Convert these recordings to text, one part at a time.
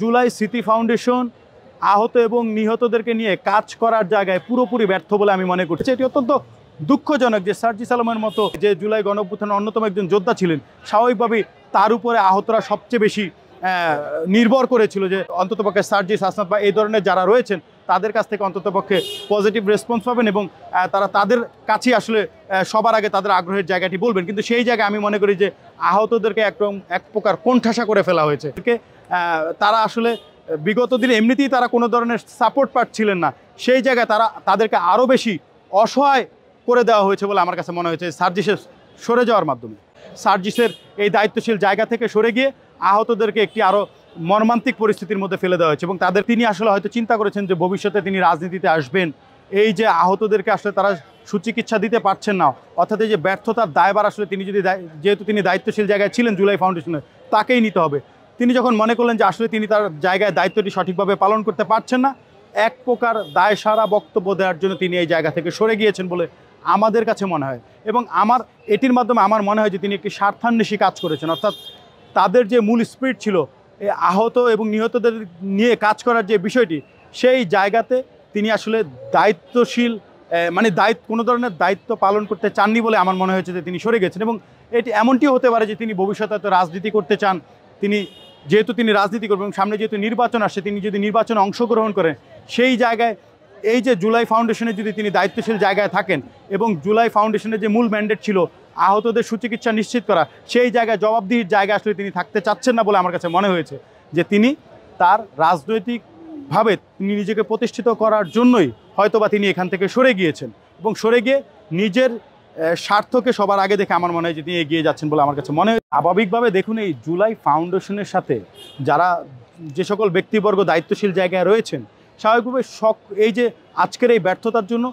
জুলাই স্মৃতি ফাউন্ডেশন আহত এবং নিহতদেরকে নিয়ে কাজ করার জায়গায় পুরোপুরি ব্যর্থ বলে আমি মনে করছি। এটি অত্যন্ত দুঃখজনক যে সার্জিস আলমের মতো যে জুলাই গণঅভ্যুত্থানের অন্যতম একজন যোদ্ধা ছিলেন, স্বাভাবিকভাবেই তার উপরে আহতরা সবচেয়ে বেশি নির্ভর করেছিল যে অন্ততপক্ষে সার্জিস, হাসনাত বা এই ধরনের যারা রয়েছেন তাদের কাছ থেকে অন্ততপক্ষে পজিটিভ রেসপন্স পাবেন এবং তারা তাদের কাছেই আসলে সবার আগে তাদের আগ্রহের জায়গাটি বলবেন। কিন্তু সেই জায়গায় আমি মনে করি যে আহতদেরকে একদম এক প্রকার কোণঠাসা করে ফেলা হয়েছে। তারা আসলে বিগত দিনে এমনিতেই তারা কোনো ধরনের সাপোর্ট পাচ্ছিলেন না, সেই জায়গায় তাদেরকে আরও বেশি অসহায় করে দেওয়া হয়েছে বলে আমার কাছে মনে হয়েছে সার্জিসের সরে যাওয়ার মাধ্যমে। সার্জিসের এই দায়িত্বশীল জায়গা থেকে সরে গিয়ে আহতদেরকে একটি আরও মর্মান্তিক পরিস্থিতির মধ্যে ফেলে দেওয়া হয়েছে এবং তিনি আসলে হয়তো চিন্তা করেছেন যে ভবিষ্যতে তিনি রাজনীতিতে আসবেন, এই যে আহতদেরকে আসলে তারা সুচিকিৎসা দিতে পারছেন না, অর্থাৎ এই যে ব্যর্থতার দায়ভার আসলে তিনি যেহেতু তিনি দায়িত্বশীল জায়গায় ছিলেন জুলাই ফাউন্ডেশনে, তাকেই নিতে হবে। তিনি যখন মনে করলেন যে আসলে তিনি তার জায়গায় দায়িত্বটি সঠিকভাবে পালন করতে পারছেন না, এক প্রকার দায়সারা বক্তব্য দেওয়ার জন্য তিনি এই জায়গা থেকে সরে গিয়েছেন বলে আমাদের কাছে মনে হয়। এবং এটির মাধ্যমে আমার মনে হয় যে তিনি একটি স্বার্থান্বেষী কাজ করেছেন, অর্থাৎ তাদের যে মূল স্পিরিট ছিল এই আহত এবং নিহতদের নিয়ে কাজ করার যে বিষয়টি, সেই জায়গাতে তিনি আসলে দায়িত্বশীল কোনো ধরনের দায়িত্ব পালন করতে চাননি বলে আমার মনে হয়েছে যে তিনি সরে গেছেন। এবং এটি এমনটিও হতে পারে যে তিনি ভবিষ্যতে হয়তো রাজনীতি করতে চান, যেহেতু তিনি রাজনীতি করবেন, সামনে যেহেতু নির্বাচন আসছে, তিনি যদি নির্বাচনে অংশগ্রহণ করেন, সেই জায়গায় এই যে জুলাই ফাউন্ডেশনে যদি তিনি দায়িত্বশীল জায়গায় থাকেন এবং জুলাই ফাউন্ডেশনের যে মূল ম্যান্ডেট ছিল আহতদের সুচিকিৎসা নিশ্চিত করা, সেই জায়গায় জবাবদিহির জায়গায় আসলে তিনি থাকতে চাচ্ছেন না বলে আমার কাছে মনে হয়েছে যে তিনি তার রাজনৈতিকভাবে তিনি নিজেকে প্রতিষ্ঠিত করার জন্যই হয়তোবা তিনি এখান থেকে সরে গিয়েছেন এবং সরে গিয়ে নিজের স্বার্থকে সবার আগে দেখে আমার মনে হয় যে তিনি এগিয়ে যাচ্ছেন বলে আমার কাছে মনে হয়। স্বাভাবিকভাবে দেখুন, এই জুলাই ফাউন্ডেশনের সাথে যে সকল ব্যক্তিবর্গ দায়িত্বশীল জায়গায় রয়েছেন, স্বাভাবিকভাবে এই যে আজকের এই ব্যর্থতার জন্য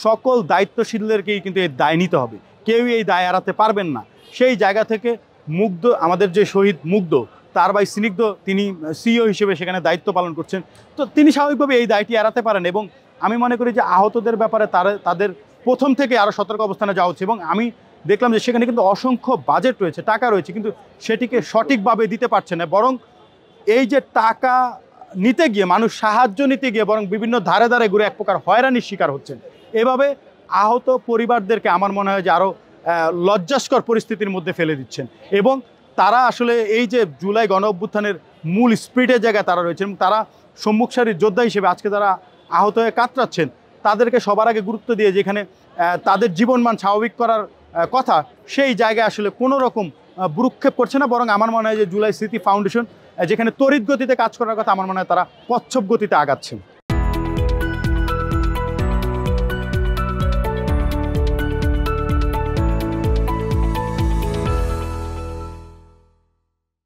সকল দায়িত্বশীলদেরকেই কিন্তু এই দায় নিতে হবে, কেউই এই দায় এড়াতে পারবেন না। সেই জায়গা থেকে আমাদের যে শহীদ মুগ্ধ, তার ভাই স্নিগ্ধ, তিনি সিইও হিসেবে সেখানে দায়িত্ব পালন করছেন, তো তিনি স্বাভাবিকভাবে এই দায়টি এড়াতে পারেন। এবং আমি মনে করি যে আহতদের ব্যাপারে তাদের প্রথম থেকে আরও সতর্ক অবস্থানে যাওয়া উচিত। এবং আমি দেখলাম যে সেখানে কিন্তু অসংখ্য বাজেট রয়েছে, টাকা রয়েছে, কিন্তু সেটিকে সঠিকভাবে দিতে পারছে না, বরং এই যে টাকা নিতে গিয়ে মানুষ সাহায্য নিতে গিয়ে বরং বিভিন্ন ধারে ধারে ঘুরে এক প্রকার হয়রানির শিকার হচ্ছেন। এভাবে আহত পরিবারদেরকে আমার মনে হয় যে আরও লজ্জাস্কর পরিস্থিতির মধ্যে ফেলে দিচ্ছেন এবং তারা আসলে এই যে জুলাই গণ অভ্যুত্থানের মূল স্পিরিটের জায়গায় তারা রয়েছেন এবং তারা সম্মুখ সারির যোদ্ধা হিসেবে আজকে যারা আহত হয়ে কাতরাচ্ছেন, তাদেরকে সবার আগে গুরুত্ব দিয়ে যেখানে তাদের জীবনমান স্বাভাবিক করার কথা, সেই জায়গায় আসলে কোনো রকম ভ্রুক্ষেপ করছে না, বরং আমার মনে হয় যে জুলাই স্মৃতি ফাউন্ডেশন যেখানে তড়িৎ গতিতে কাজ করার কথা, আমার মনে হয় তারা কচ্ছপ গতিতে আগাচ্ছেন।